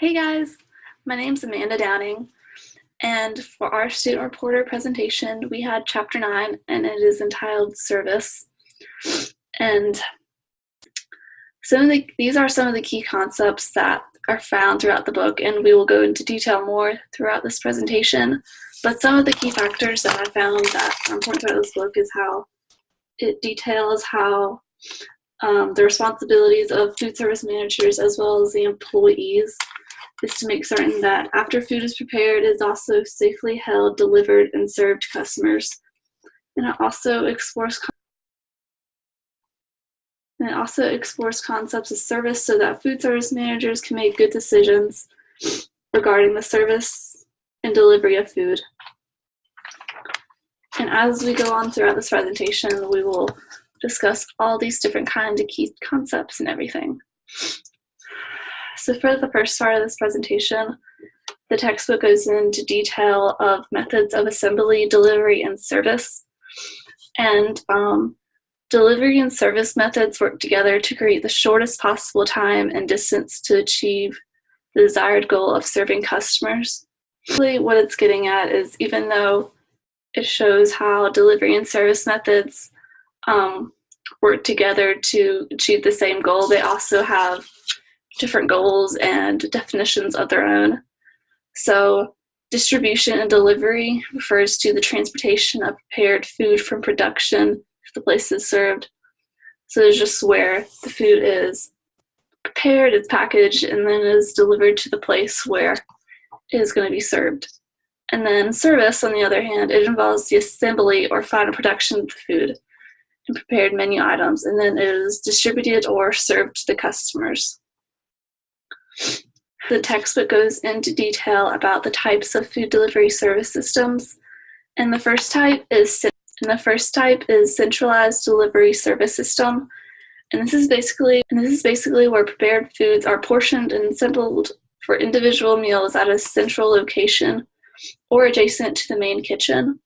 Hey guys, my name's Amanda Downing, and for our student reporter presentation, we had chapter 9, and it is entitled Service. And these are some of the key concepts that are found throughout the book, and we will go into detail more throughout this presentation. But some of the key factors that I found that are important throughout this book is how it details how the responsibilities of food service managers as well as the employees is to make certain that after food is prepared, it is also safely held, delivered, and served to customers. And it also explores concepts of service so that food service managers can make good decisions regarding the service and delivery of food. And as we go on throughout this presentation, we will discuss all these different kinds of key concepts and everything. So for the first part of this presentation, the textbook goes into detail of methods of assembly, delivery, and service. And delivery and service methods work together to create the shortest possible time and distance to achieve the desired goal of serving customers. Really, what it's getting at is even though it shows how delivery and service methods work together to achieve the same goal, they also have different goals and definitions of their own. So distribution and delivery refers to the transportation of prepared food from production to the places served. So it's just where the food is prepared, it's packaged, and then is delivered to the place where it is going to be served. And then service, on the other hand, it involves the assembly or final production of the food and prepared menu items, and then it is distributed or served to the customers. The textbook goes into detail about the types of food delivery service systems, and the first type is centralized delivery service system. And this is basically where prepared foods are portioned and assembled for individual meals at a central location or adjacent to the main kitchen.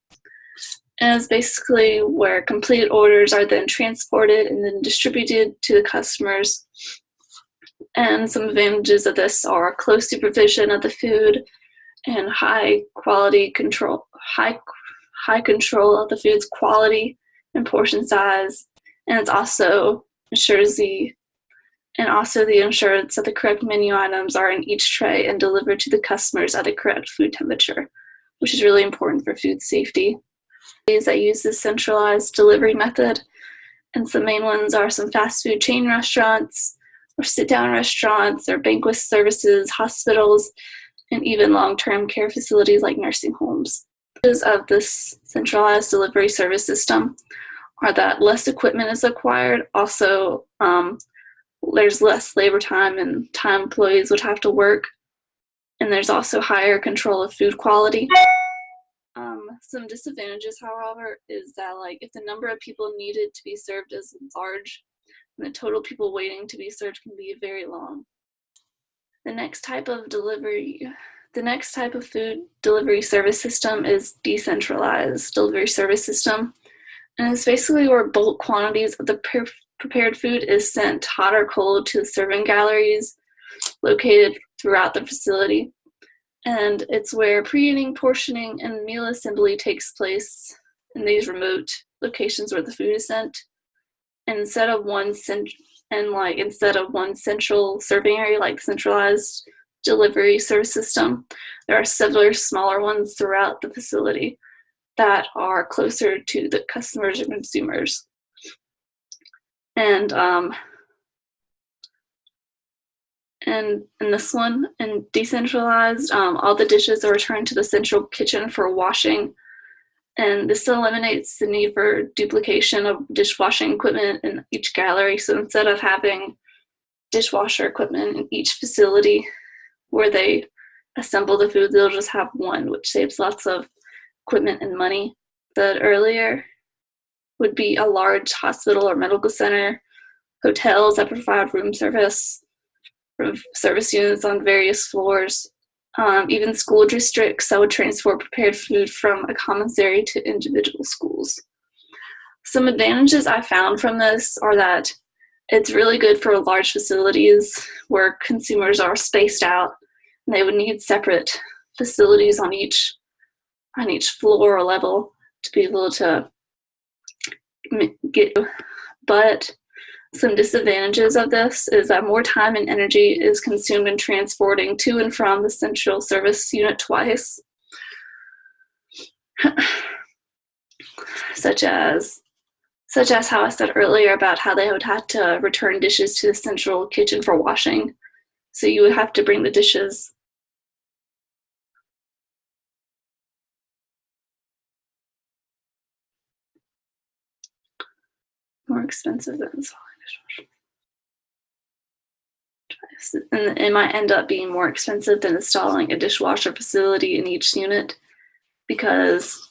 And it's basically where completed orders are then transported and then distributed to the customers. And some advantages of this are close supervision of the food and high control of the food's quality and portion size. And it also ensures the assurance that the correct menu items are in each tray and delivered to the customers at the correct food temperature, which is really important for food safety. That use this centralized delivery method, and some main ones are some fast food chain restaurants, or sit-down restaurants, or banquet services, hospitals, and even long-term care facilities like nursing homes. Of this centralized delivery service system are that less equipment is acquired. Also, there's less labor time and time employees would have to work, and there's also higher control of food quality. Some disadvantages, however, is that if the number of people needed to be served is large, and the total people waiting to be served can be very long. The next type of food delivery service system is decentralized delivery service system. And it's basically where bulk quantities of the prepared food is sent hot or cold to the serving galleries located throughout the facility. And it's where pre-eating, portioning, and meal assembly takes place in these remote locations where the food is sent. And instead of one central serving area like the centralized delivery service system, there are several smaller ones throughout the facility that are closer to the customers and consumers. And in this one, in decentralized, all the dishes are returned to the central kitchen for washing. And this eliminates the need for duplication of dishwashing equipment in each gallery. So instead of having dishwasher equipment in each facility where they assemble the food, they'll just have one, which saves lots of equipment and money. The earlier would be a large hospital or medical center, hotels that provide room service units on various floors, even school districts that would transport prepared food from a commissary to individual schools. Some advantages I found from this are that it's really good for large facilities where consumers are spaced out And they would need separate facilities on each floor or level to be able to get. But some disadvantages of this is that more time and energy is consumed in transporting to and from the central service unit twice, such as how I said earlier about how they would have to return dishes to the central kitchen for washing. So you would have to bring the dishes. More expensive than installing dishwasher. And it might end up being more expensive than installing a dishwasher facility in each unit, because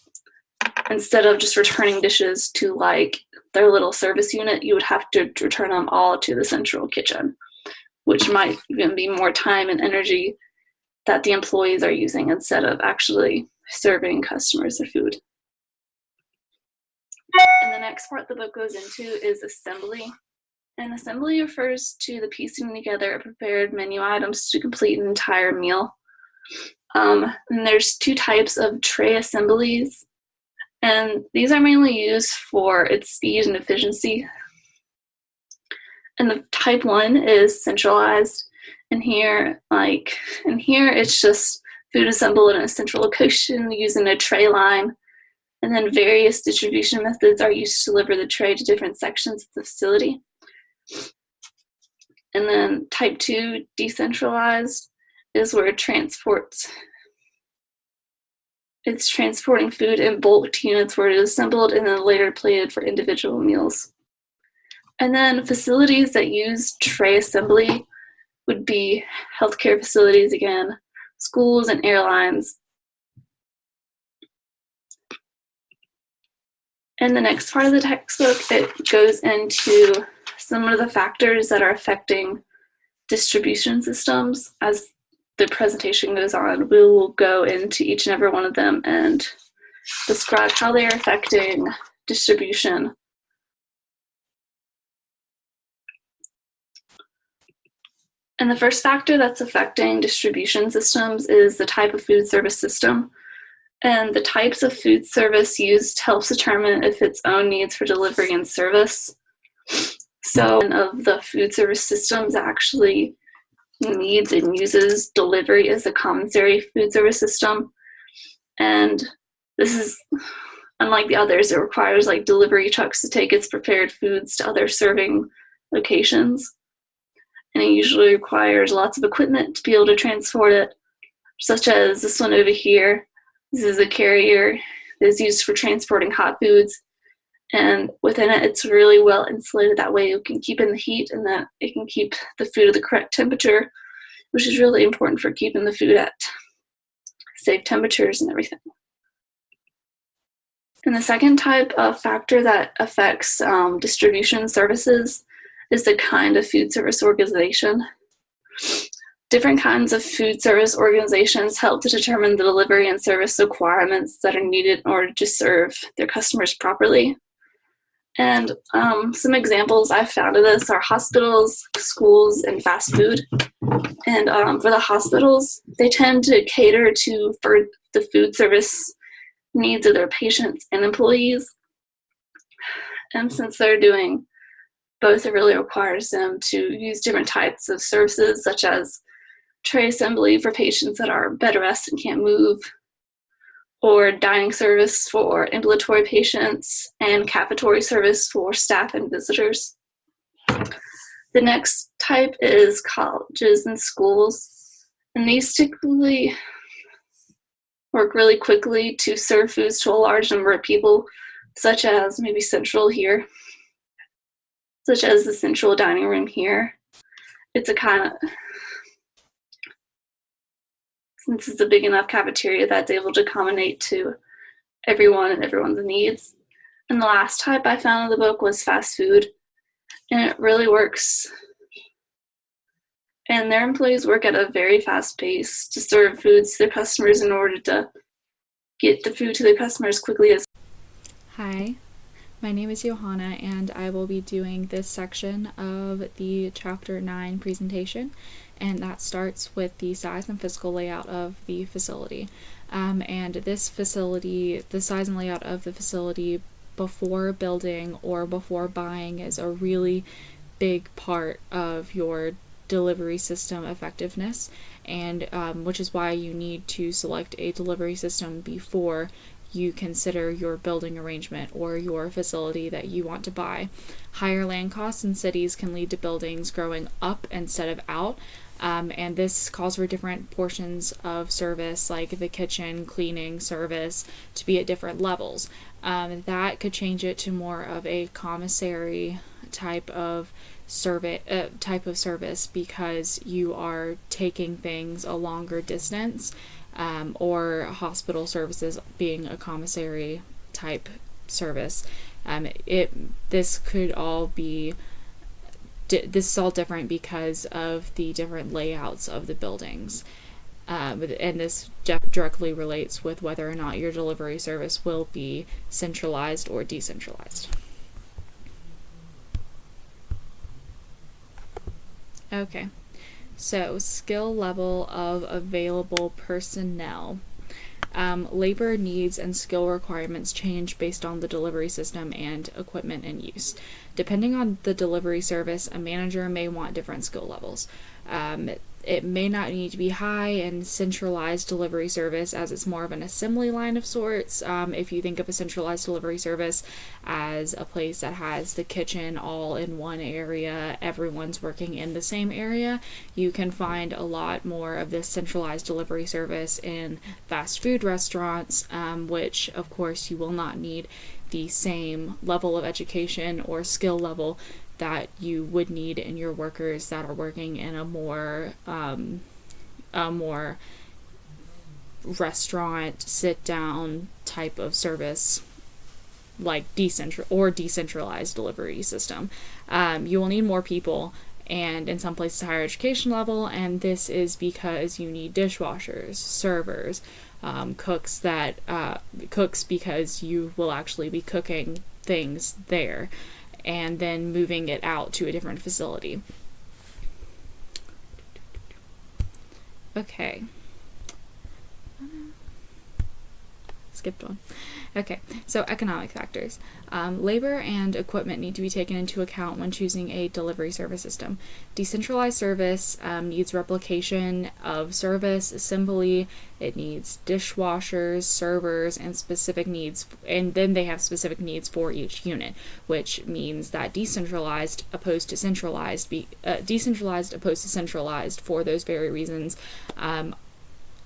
instead of just returning dishes to like their little service unit, you would have to return them all to the central kitchen, which might even be more time and energy that the employees are using instead of actually serving customers their food. And the next part the book goes into is assembly. And assembly refers to the piecing together of prepared menu items to complete an entire meal. And there's two types of tray assemblies, and these are mainly used for its speed and efficiency. And the type 1 is centralized, and here it's just food assembled in a central location using a tray line, and then various distribution methods are used to deliver the tray to different sections of the facility. And then type 2, decentralized, is where it's transporting food in bulk units where it is assembled and then later plated for individual meals. And then facilities that use tray assembly would be healthcare facilities again, schools, and airlines. In the next part of the textbook, it goes into some of the factors that are affecting distribution systems. As the presentation goes on, we will go into each and every one of them and describe how they are affecting distribution. And the first factor that's affecting distribution systems is the type of food service system. And the types of food service used helps determine if its own needs for delivery and service. So one of the food service systems actually needs and uses delivery as a commissary food service system. And this is, unlike the others, it requires like delivery trucks to take its prepared foods to other serving locations. And it usually requires lots of equipment to be able to transport it, such as this one over here. This is a carrier that is used for transporting hot foods. And within it, it's really well insulated. That way it can keep in the heat and that it can keep the food at the correct temperature, which is really important for keeping the food at safe temperatures and everything. And the second type of factor that affects distribution services is the kind of food service organization. Different kinds of food service organizations help to determine the delivery and service requirements that are needed in order to serve their customers properly. And some examples I've found of this are hospitals, schools, and fast food. And for the hospitals, they tend to cater for the food service needs of their patients and employees. And since they're doing both, it really requires them to use different types of services, such as tray assembly for patients that are bed rest and can't move, or dining service for ambulatory patients, and cafeteria service for staff and visitors. The next type is colleges and schools, and these typically work really quickly to serve foods to a large number of people, such as maybe Central here, such as the Central dining room here. It's a kind of, since it's a big enough cafeteria that's able to accommodate to everyone and everyone's needs. And the last type I found in the book was fast food, and it really works. And their employees work at a very fast pace to serve foods to their customers in order to get the food to their customers quickly as. Hi, my name is Johanna, and I will be doing this section of the Chapter 9 presentation. and that starts with the size and physical layout of the facility. And this facility, the size and layout of the facility before building or before buying is a really big part of your delivery system effectiveness, and which is why you need to select a delivery system before you consider your building arrangement or your facility that you want to buy. Higher land costs in cities can lead to buildings growing up instead of out, and this calls for different portions of service, like the kitchen, cleaning service, to be at different levels. That could change it to more of a commissary type of service because you are taking things a longer distance, or hospital services being a commissary type service. This could all be this is all different because of the different layouts of the buildings. And this directly relates with whether or not your delivery service will be centralized or decentralized. Okay, so skill level of available personnel. Labor needs and skill requirements change based on the delivery system and equipment in use. Depending on the delivery service, a manager may want different skill levels. It may not need to be high and centralized delivery service, as it's more of an assembly line of sorts. If you think of a centralized delivery service as a place that has the kitchen all in one area, everyone's working in the same area, you can find a lot more of this centralized delivery service in fast food restaurants, which of course you will not need the same level of education or skill level that you would need in your workers that are working in a more restaurant sit down type of service, like decentralized delivery system. You will need more people, and in some places higher education level, and this is because you need dishwashers, servers, cooks because you will actually be cooking things there and then moving it out to a different facility. Okay. Skipped one. Okay, so economic factors. Labor and equipment need to be taken into account when choosing a delivery service system. Decentralized service needs replication of service, assembly, it needs dishwashers, servers, and specific needs, and then they have specific needs for each unit, which means that decentralized opposed to centralized for those very reasons.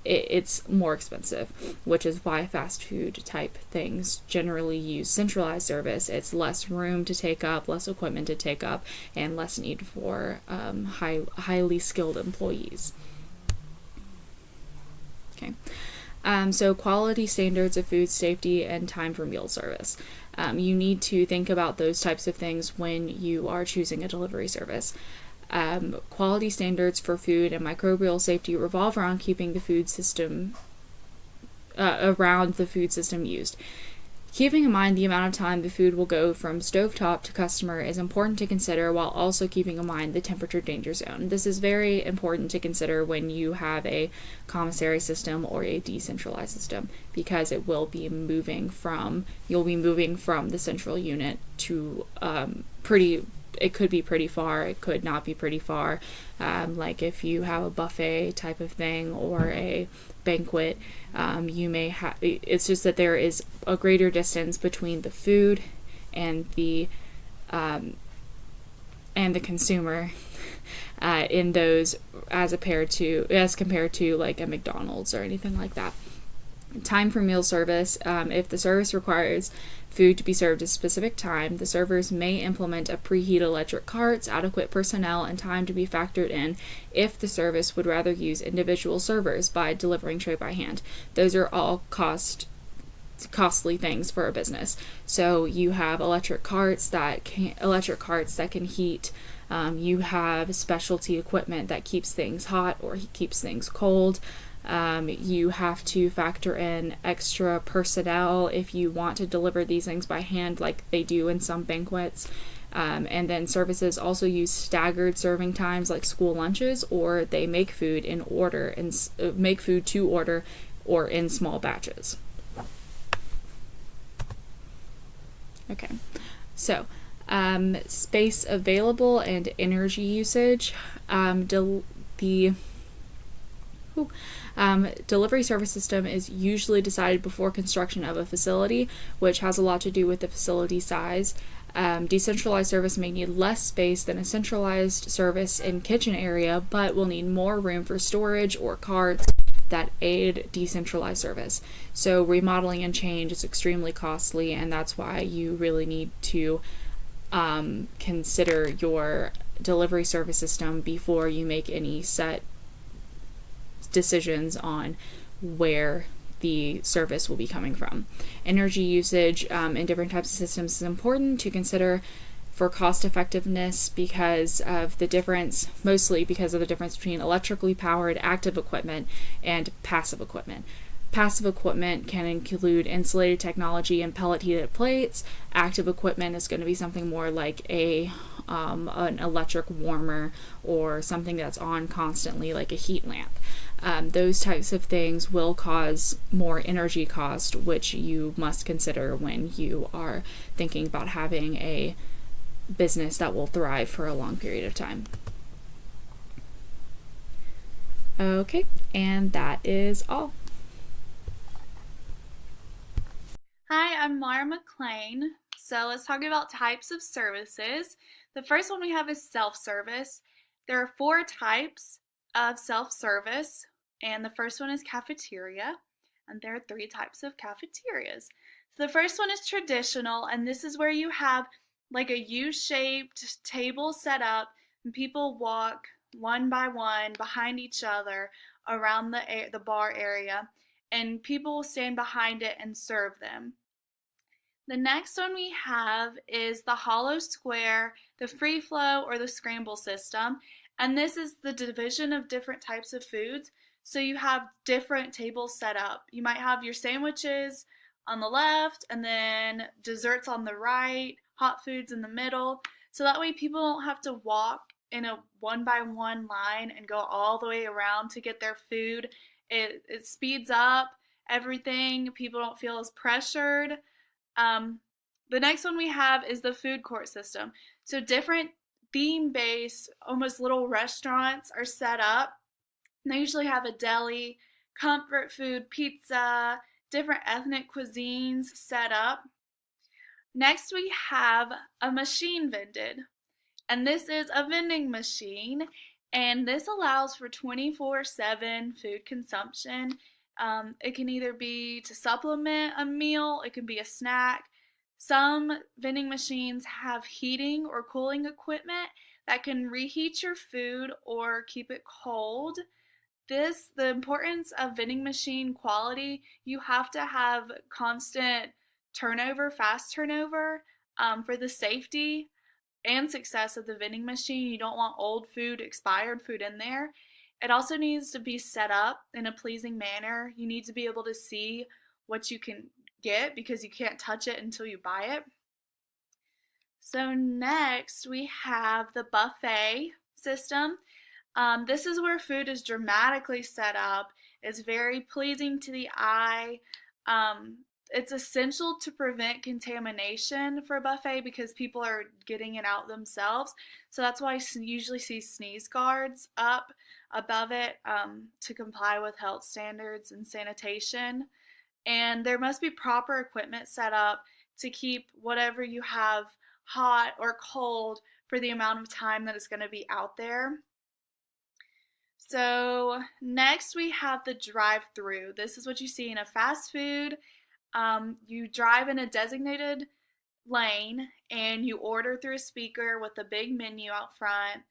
It's more expensive, which is why fast food type things generally use centralized service. It's less room to take up, less equipment to take up, and less need for highly skilled employees. Okay. So quality standards of food safety and time for meal service. You need to think about those types of things when you are choosing a delivery service. Quality standards for food and microbial safety revolve around keeping the food system used. Keeping in mind the amount of time the food will go from stovetop to customer is important to consider, while also keeping in mind the temperature danger zone. This is very important to consider when you have a commissary system or a decentralized system, because you'll be moving from the central unit to it could be pretty far, it could not be pretty far. Like if you have a buffet type of thing or a banquet, you may have, it's just that there is a greater distance between the food and the consumer in those as compared to like a McDonald's or anything like that. Time for meal service. If the service requires food to be served at a specific time, the servers may implement a preheat electric carts, adequate personnel, and time to be factored in if the service would rather use individual servers by delivering tray by hand. Those are all costly things for a business. So you have electric carts that can heat. You have specialty equipment that keeps things hot or keeps things cold. You have to factor in extra personnel if you want to deliver these things by hand, like they do in some banquets. And then services also use staggered serving times like school lunches, or they make food make food to order or in small batches. Okay, so space available and energy usage. The delivery service system is usually decided before construction of a facility, which has a lot to do with the facility size. Decentralized service may need less space than a centralized service in kitchen area, but will need more room for storage or carts that aid decentralized service. So remodeling and change is extremely costly, and that's why you really need to consider your delivery service system before you make any set decisions on where the service will be coming from. Energy usage in different types of systems is important to consider for cost effectiveness mostly because of the difference between electrically powered active equipment and passive equipment. Passive equipment can include insulated technology and pellet heated plates. Active equipment is going to be something more like an electric warmer or something that's on constantly, like a heat lamp. Those types of things will cause more energy cost, which you must consider when you are thinking about having a business that will thrive for a long period of time. Okay, and that is all. Hi, I'm Laura McLean. So let's talk about types of services. The first one we have is self-service. There are 4 types of self-service, and the first one is cafeteria, and there are 3 types of cafeterias. So the first one is traditional, and this is where you have like a U-shaped table set up, and people walk one by one behind each other around the bar area, and people will stand behind it and serve them. The next one we have is the hollow square, the free flow, or the scramble system. And this is the division of different types of foods. So you have different tables set up. You might have your sandwiches on the left, and then desserts on the right, hot foods in the middle. So that way people don't have to walk in a one by one line and go all the way around to get their food. It speeds up everything. People don't feel as pressured. The next one we have is the food court system. So different theme-based, almost little restaurants are set up. They usually have a deli, comfort food, pizza, different ethnic cuisines set up. Next we have a machine vended. And this is a vending machine, and this allows for 24/7 food consumption. It can either be to supplement a meal, it can be a snack. Some vending machines have heating or cooling equipment that can reheat your food or keep it cold. The importance of vending machine quality, you have to have constant turnover, fast turnover, for the safety and success of the vending machine. You don't want old food, expired food in there. It also needs to be set up in a pleasing manner. You need to be able to see what you can get because you can't touch it until you buy it. So next we have the buffet system. This is where food is dramatically set up. It's very pleasing to the eye. It's essential to prevent contamination for a buffet because people are getting it out themselves. So that's why you usually see sneeze guards up above it to comply with health standards and sanitation. And there must be proper equipment set up to keep whatever you have hot or cold for the amount of time that it's going to be out there. So next we have the drive-through. This is what you see in a fast food. You drive in a designated lane and you order through a speaker with a big menu out front,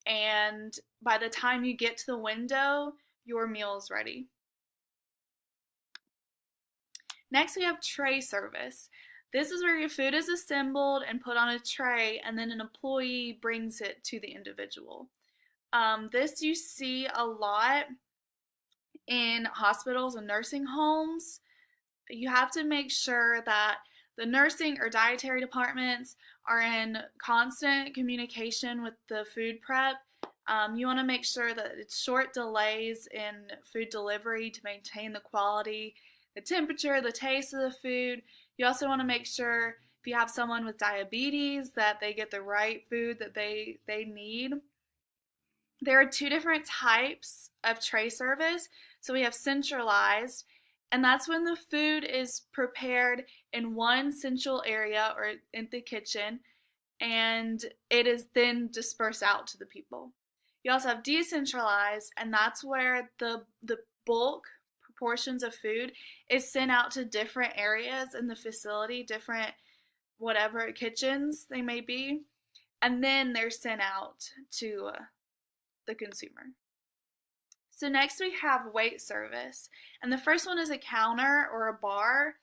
and by the time you get to the window, your meal is ready. Next we have tray service. This is where your food is assembled and put on a tray, and then an employee brings it to the individual. This you see a lot in hospitals and nursing homes. You have to make sure that The nursing or dietary departments are in constant communication with the food prep. You want to make sure that it's short delays in food delivery to maintain the quality, the temperature, the taste of the food. You also want to make sure if you have someone with diabetes that they get the right food that they need. There are two different types of tray service. So we have centralized, and that's when the food is prepared in one central area or in the kitchen, and it is then dispersed out to the people. You also have decentralized, and that's where the bulk proportions of food is sent out to different areas in the facility, different whatever kitchens they may be, and then they're sent out to the consumer. So next we have wait service, and the first one is a counter or a bar,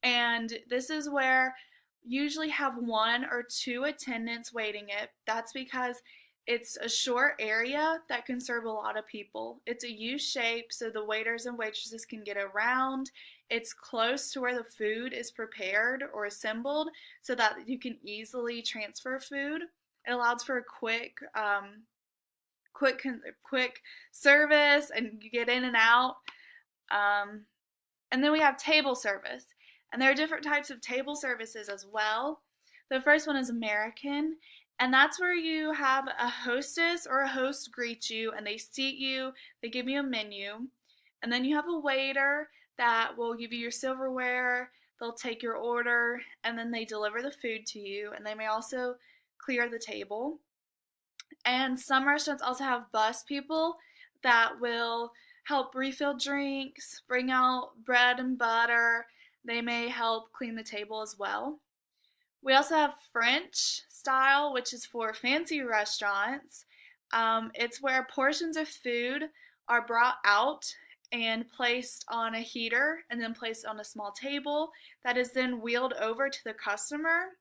and this is where you usually have 1 or 2 attendants waiting it. That's because it's a short area that can serve a lot of people. It's a U shape so the waiters and waitresses can get around. It's close to where the food is prepared or assembled so that you can easily transfer food. It allows for a quick service, and you get in and out. And then we have table service, and there are different types of table services as well. The first one is American, and that's where you have a hostess or a host greet you, and they seat you, they give you a menu, and then you have a waiter that will give you your silverware, they'll take your order, and then they deliver the food to you, and they may also clear the table. And some restaurants also have bus people that will help refill drinks, bring out bread and butter. They may help clean the table as well. We also have French style, which is for fancy restaurants. It's where portions of food are brought out and placed on a heater and then placed on a small table that is then wheeled over to the customer.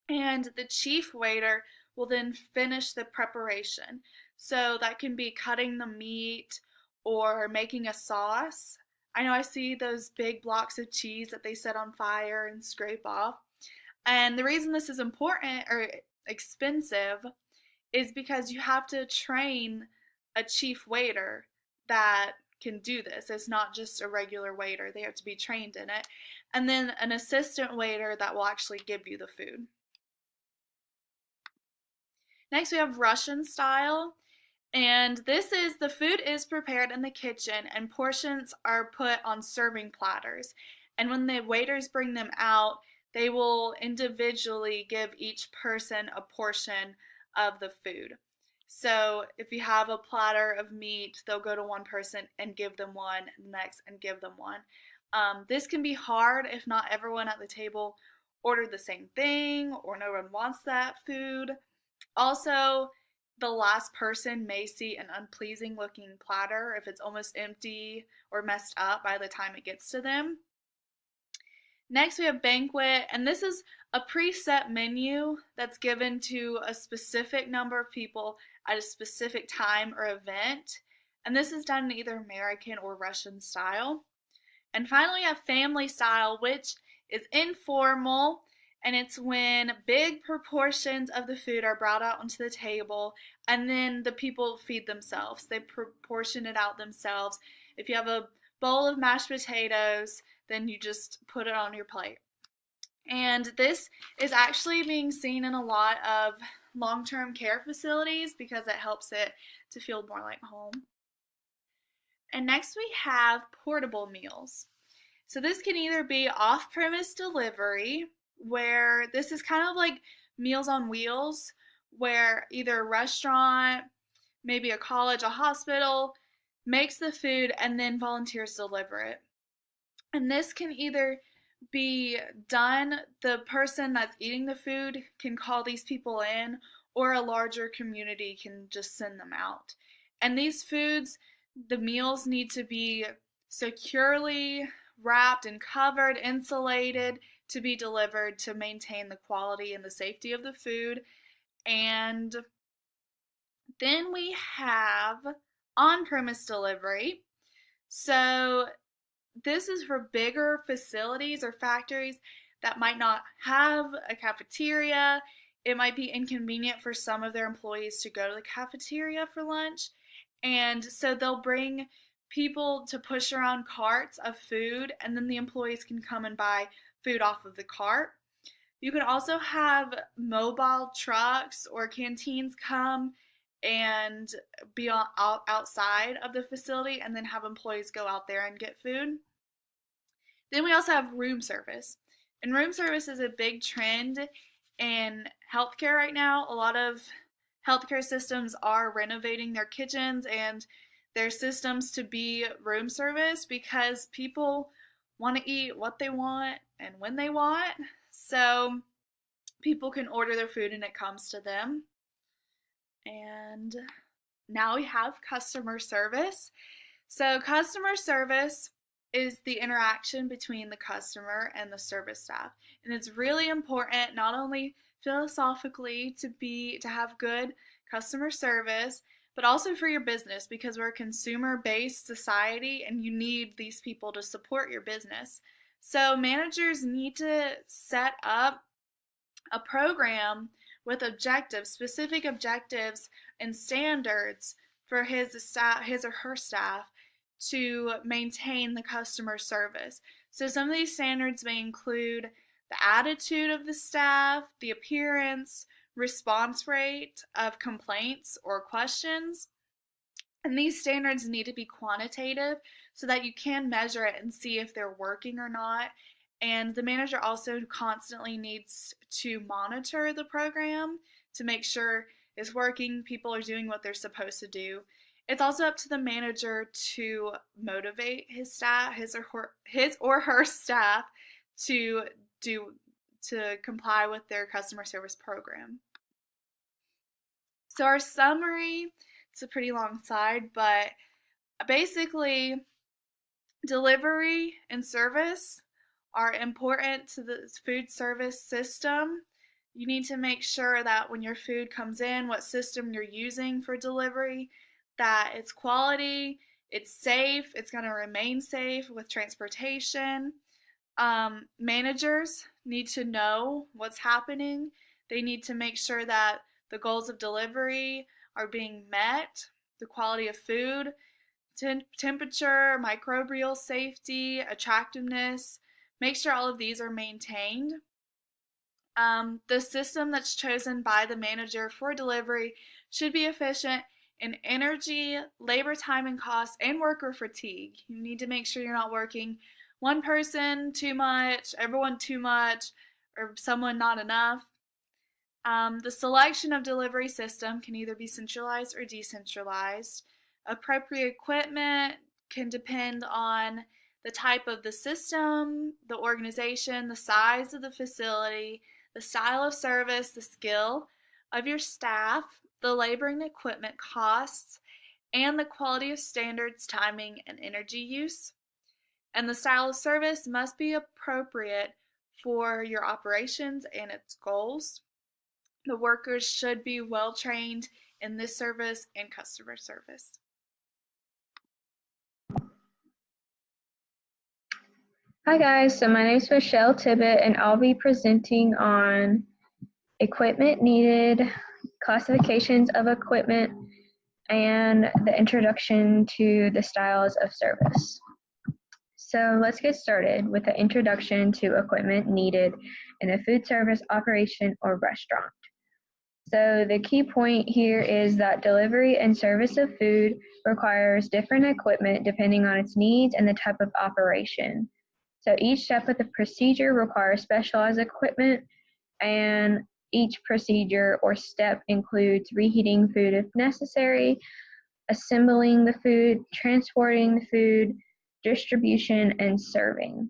And the chief waiter will then finish the preparation. So that can be cutting the meat or making a sauce. I know I see those big blocks of cheese that they set on fire and scrape off. And the reason this is important or expensive is because you have to train a chief waiter that can do this. It's not just a regular waiter. They have to be trained in it. And then an assistant waiter that will actually give you the food. Next we have Russian style, and this is the food is prepared in the kitchen and portions are put on serving platters. And when the waiters bring them out, they will individually give each person a portion of the food. So if you have a platter of meat, they'll go to one person and give them one, and the next and give them one. This can be hard if not everyone at the table ordered the same thing or no one wants that food. Also, the last person may see an unpleasing looking platter if it's almost empty or messed up by the time it gets to them. Next we have banquet, and this is a preset menu that's given to a specific number of people at a specific time or event, and this is done in either American or Russian style. And finally we have family style, which is informal, and it's when big proportions of the food are brought out onto the table and then the people feed themselves. They proportion it out themselves. If you have a bowl of mashed potatoes, then you just put it on your plate. And this is actually being seen in a lot of long-term care facilities because it helps it to feel more like home. And next we have portable meals. So this can either be off-premise delivery, where this is kind of like Meals on Wheels, where either a restaurant, maybe a college, a hospital, makes the food and then volunteers deliver it. And this can either be done, the person that's eating the food can call these people in, or a larger community can just send them out. And these foods, the meals need to be securely wrapped and covered, insulated, to be delivered to maintain the quality and the safety of the food. And then we have on-premise delivery. So this is for bigger facilities or factories that might not have a cafeteria. It might be inconvenient for some of their employees to go to the cafeteria for lunch. And so they'll bring people to push around carts of food, and then the employees can come and buy food off of the cart. You can also have mobile trucks or canteens come and be outside of the facility, and then have employees go out there and get food. Then we also have room service. And room service is a big trend in healthcare right now. A lot of healthcare systems are renovating their kitchens and their systems to be room service because people want to eat what they want and when they want. So people can order their food and it comes to them. And now we have customer service. So customer service is the interaction between the customer and the service staff. And it's really important, not only philosophically to have good customer service, but also for your business, because we're a consumer-based society and you need these people to support your business. So managers need to set up a program with objectives, specific objectives and standards for his or her staff to maintain the customer service. So some of these standards may include the attitude of the staff, the appearance, response rate of complaints or questions. And these standards need to be quantitative so that you can measure it and see if they're working or not. And the manager also constantly needs to monitor the program to make sure it's working, people are doing what they're supposed to do. It's also up to the manager to motivate his staff, his or her staff, to comply with their customer service program. So our summary, it's a pretty long slide, but basically delivery and service are important to the food service system. You need to make sure that when your food comes in, what system you're using for delivery, that it's quality, it's safe, it's going to remain safe with transportation. Managers need to know what's happening. They need to make sure that the goals of delivery are being met, the quality of food, temperature, microbial safety, attractiveness. Make sure all of these are maintained. The system that's chosen by the manager for delivery should be efficient in energy, labor time and cost, and worker fatigue. You need to make sure you're not working one person too much, everyone too much, or someone not enough. The selection of delivery system can either be centralized or decentralized. Appropriate equipment can depend on the type of the system, the organization, the size of the facility, the style of service, the skill of your staff, the labor and equipment costs, and the quality of standards, timing, and energy use. And the style of service must be appropriate for your operations and its goals. The workers should be well trained in this service and customer service. Hi guys, so my name is Michelle Tibbet and I'll be presenting on equipment needed, classifications of equipment, and the introduction to the styles of service. So let's get started with the introduction to equipment needed in a food service operation or restaurant. So the key point here is that delivery and service of food requires different equipment depending on its needs and the type of operation. So each step of the procedure requires specialized equipment, and each procedure or step includes reheating food if necessary, assembling the food, transporting the food, distribution, and serving.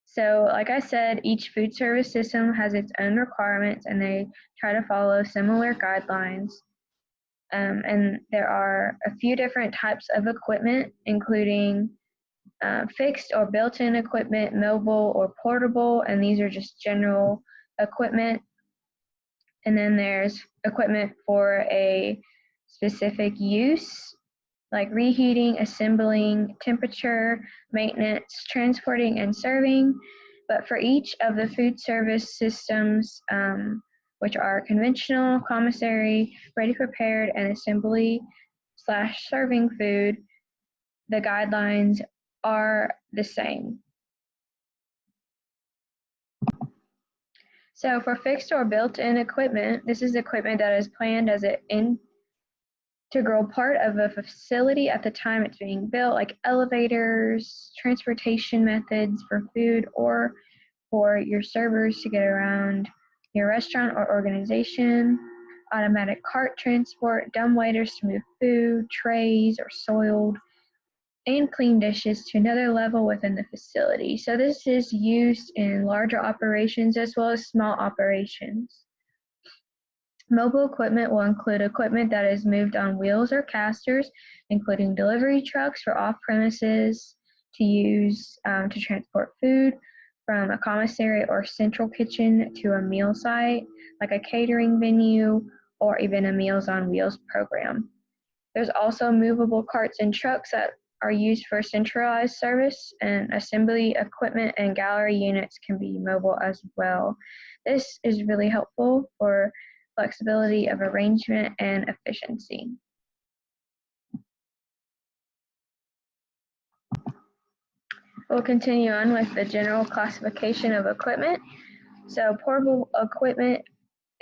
So like I said, each food service system has its own requirements and they try to follow similar guidelines. And there are a few different types of equipment, including fixed or built-in equipment, mobile or portable, and these are just general equipment. And then there's equipment for a specific use, like reheating, assembling, temperature, maintenance, transporting, and serving. But for each of the food service systems, which are conventional, commissary, ready prepared, and assembly/serving food, the guidelines are the same. So for fixed or built-in equipment, this is equipment that is planned as an integral part of a facility at the time it's being built, like elevators, transportation methods for food, or for your servers to get around your restaurant or organization, automatic cart transport, dumb waiters to move food, trays or soiled and clean dishes to another level within the facility. So this is used in larger operations as well as small operations. Mobile equipment will include equipment that is moved on wheels or casters, including delivery trucks for off-premises to use to transport food from a commissary or central kitchen to a meal site, like a catering venue or even a Meals on Wheels program. There's also movable carts and trucks that are used for centralized service, and assembly equipment and gallery units can be mobile as well. This is really helpful for flexibility of arrangement and efficiency. We'll continue on with the general classification of equipment. So portable equipment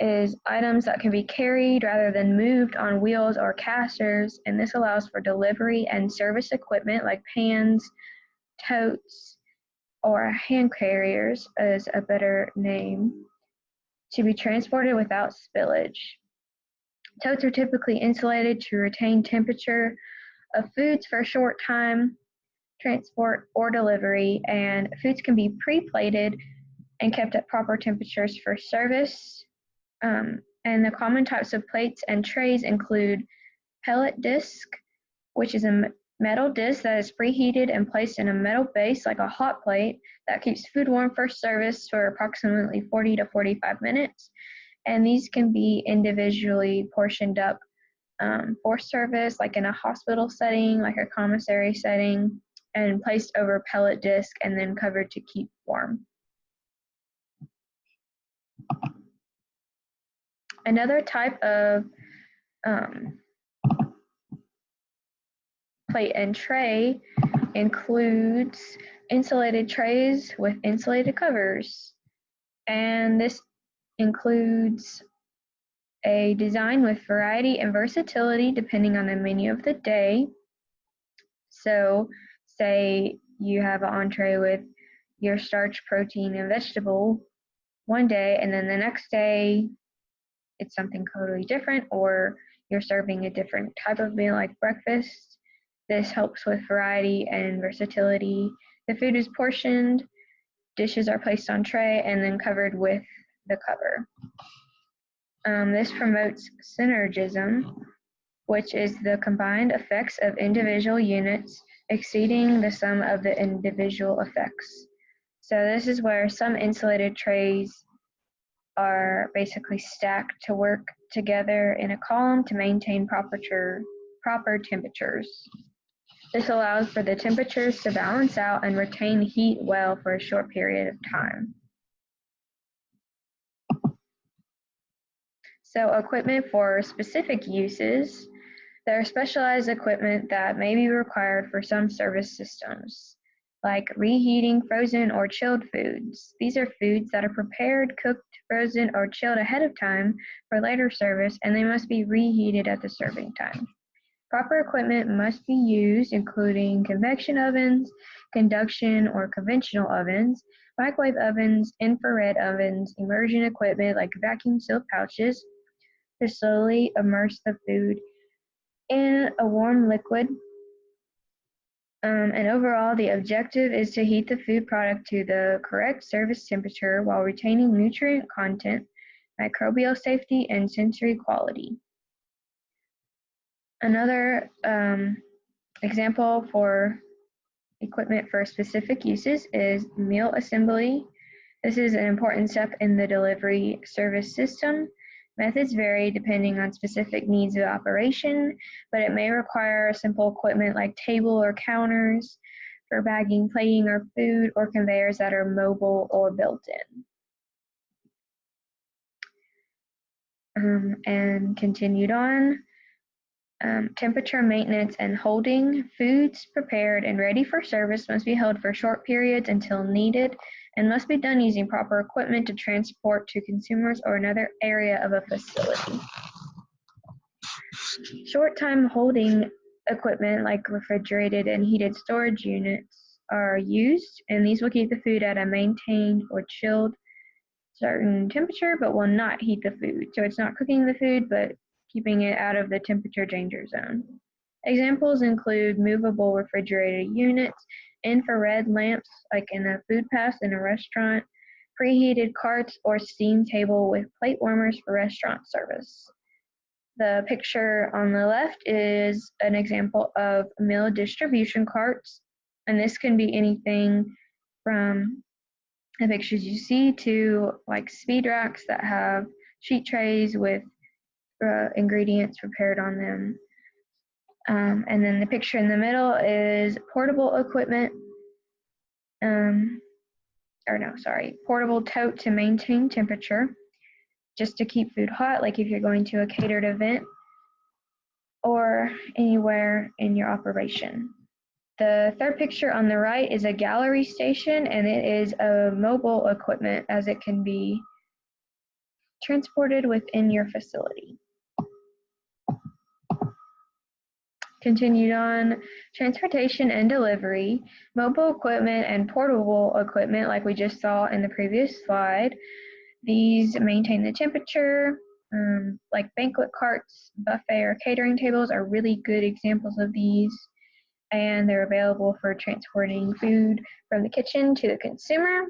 is items that can be carried rather than moved on wheels or casters, and this allows for delivery and service equipment like pans, totes, or hand carriers is a better name, to be transported without spillage. Totes are typically insulated to retain temperature of foods for a short time transport or delivery, and foods can be pre-plated and kept at proper temperatures for service. And the common types of plates and trays include pellet disc, which is a metal disc that is preheated and placed in a metal base like a hot plate that keeps food warm for service for approximately 40 to 45 minutes. And these can be individually portioned up for service, like in a hospital setting, like a commissary setting, and placed over pellet disc and then covered to keep warm. Another type of plate and tray includes insulated trays with insulated covers. And this includes a design with variety and versatility depending on the menu of the day. So say you have an entree with your starch, protein, and vegetable one day, and then the next day it's something totally different, or you're serving a different type of meal like breakfast. This helps with variety and versatility. The food is portioned, dishes are placed on tray, and then covered with the cover. This promotes synergism, which is the combined effects of individual units exceeding the sum of the individual effects. So this is where some insulated trays are basically stacked to work together in a column to maintain proper temperatures. This allows for the temperatures to balance out and retain heat well for a short period of time. So equipment for specific uses. There are specialized equipment that may be required for some service systems, like reheating frozen or chilled foods. These are foods that are prepared, cooked, frozen, or chilled ahead of time for later service, and they must be reheated at the serving time. Proper equipment must be used, including convection ovens, conduction or conventional ovens, microwave ovens, infrared ovens, immersion equipment like vacuum sealed pouches to slowly immerse the food in a warm liquid. And overall, the objective is to heat the food product to the correct service temperature while retaining nutrient content, microbial safety, and sensory quality. Another example for equipment for specific uses is meal assembly. This is an important step in the delivery service system. Methods vary depending on specific needs of operation, but it may require simple equipment like table or counters, for bagging, plating, or food, or conveyors that are mobile or built in. And continued on. Temperature maintenance and holding. Foods prepared and ready for service must be held for short periods until needed and must be done using proper equipment to transport to consumers or another area of a facility. Short time holding equipment like refrigerated and heated storage units are used, and these will keep the food at a maintained or chilled certain temperature but will not heat the food. So it's not cooking the food but keeping it out of the temperature danger zone. Examples include movable refrigerated units, infrared lamps like in a food pass in a restaurant, preheated carts, or steam table with plate warmers for restaurant service. The picture on the left is an example of meal distribution carts, and this can be anything from the pictures you see to like speed racks that have sheet trays with ingredients prepared on them. And then the picture in the middle is portable equipment, portable tote to maintain temperature, just to keep food hot, like if you're going to a catered event or anywhere in your operation. The third picture on the right is a gallery station, and it is a mobile equipment as it can be transported within your facility. Continued on, transportation and delivery, mobile equipment and portable equipment like we just saw in the previous slide. These maintain the temperature, like banquet carts, buffet or catering tables are really good examples of these, and they're available for transporting food from the kitchen to the consumer.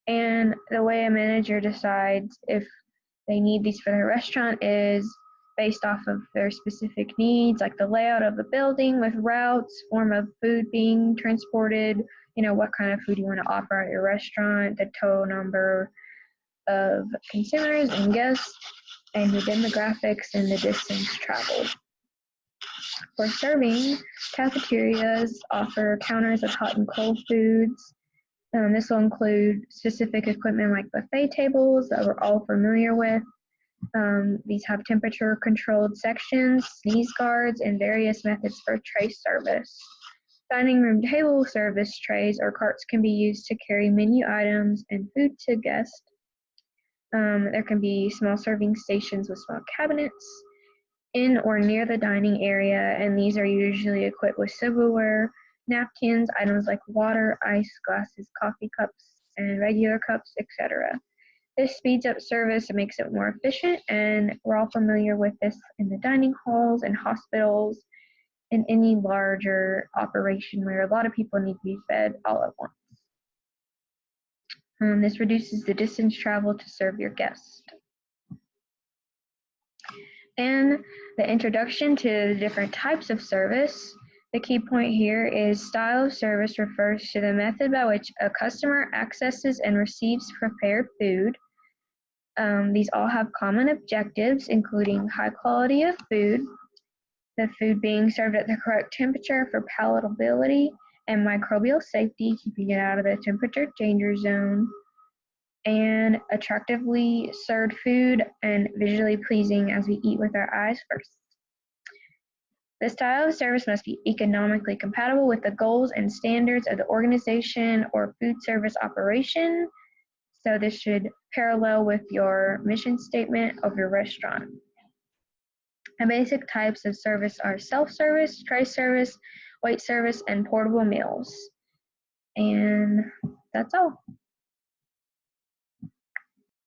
And the way a manager decides if they need these for their restaurant is based off of their specific needs, like the layout of the building with routes, form of food being transported, what kind of food you want to offer at your restaurant, the total number of consumers and guests, and your demographics and the distance traveled. For serving, cafeterias offer counters of hot and cold foods. This will include specific equipment like buffet tables that we're all familiar with. These have temperature-controlled sections, sneeze guards, and various methods for tray service. Dining room table service trays or carts can be used to carry menu items and food to guests. There can be small serving stations with small cabinets in or near the dining area, and these are usually equipped with silverware, napkins, items like water, ice, glasses, coffee cups, and regular cups, etc. This speeds up service and makes it more efficient, and we're all familiar with this in the dining halls and hospitals and any larger operation where a lot of people need to be fed all at once. This reduces the distance traveled to serve your guests. And the introduction to the different types of service. The key point here is style of service refers to the method by which a customer accesses and receives prepared food. These all have common objectives, including high quality of food, the food being served at the correct temperature for palatability, and microbial safety, keeping it out of the temperature danger zone, and attractively served food and visually pleasing as we eat with our eyes first. The style of service must be economically compatible with the goals and standards of the organization or food service operation. So this should parallel with your mission statement of your restaurant. The basic types of service are self-service, tray service, wait service, and portable meals. And that's all.